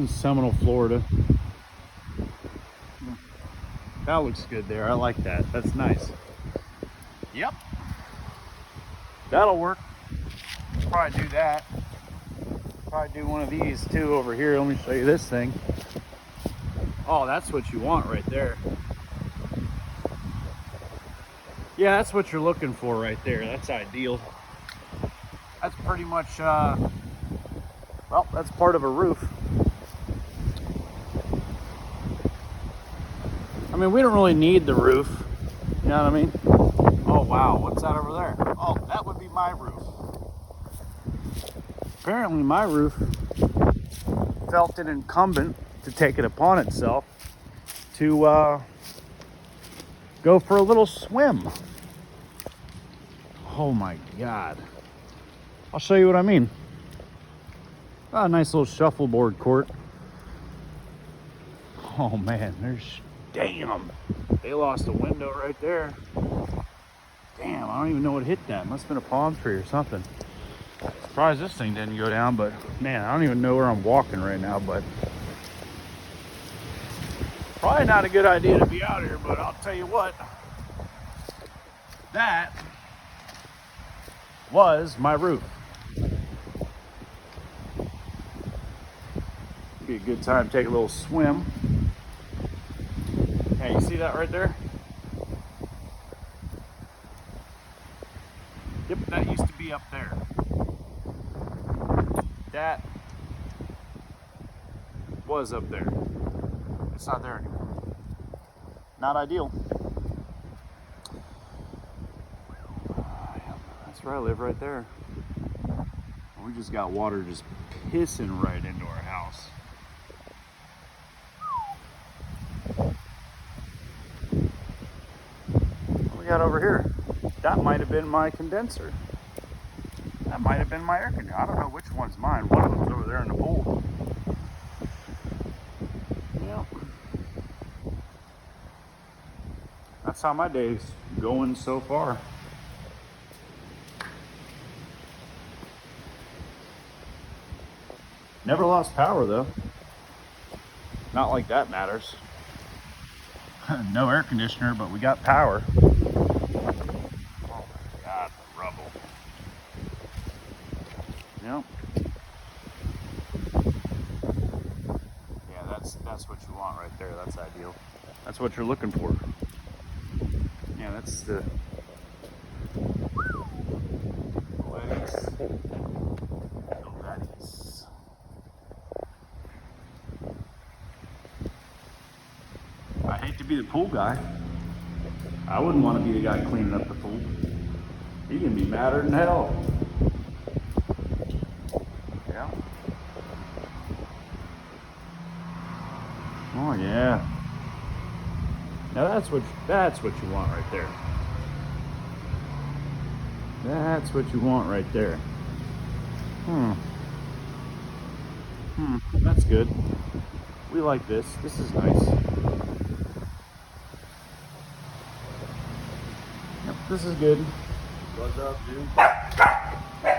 Seminole, Florida. That looks good there. I like that. That's nice. Yep. That'll work. Probably do that. Probably do one of these too over here. Let me show you this thing. Oh, that's what you want right there. Yeah, that's what you're looking for right there. That's ideal. That's pretty much, well, that's part of a roof. I mean, we don't really need the roof. You know what I mean? Oh, wow. What's that over there? Oh, that would be my roof. Apparently, my roof felt it incumbent to take it upon itself to go for a little swim. Oh my God. I'll show you what I mean. A nice little shuffleboard court. Oh man, damn. They lost a window right there. Damn, I don't even know what hit that. Must have been a palm tree or something. Surprised this thing didn't go down, but man, I don't even know where I'm walking right now, but probably not a good idea to be out here, but I'll tell you what, that was my roof. Be a good time to take a little swim. Hey, you see that right there? Yep, that used to be up there. That was up there. It's not there anymore. Not ideal. That's where I live, right there. We just got water just pissing right into our house. What we got over here? That might have been my condenser. That might have been my air conditioner. I don't know which one's mine. One of them's over there in the pool. Yeah. That's how my day's going so far. Never lost power though. Not like that matters. No air conditioner, but we got power. Oh my God, the rubble. Yep. Yeah, that's what you want right there. That's ideal. That's what you're looking for. Yeah, that's the legs. I hate to be the pool guy. I wouldn't want to be the guy cleaning up the pool. He can be madder than hell. Yeah. Oh yeah. Now that's what you want right there. That's what you want right there. That's good. We like this. This is nice. Yep, this is good. What's up, dude?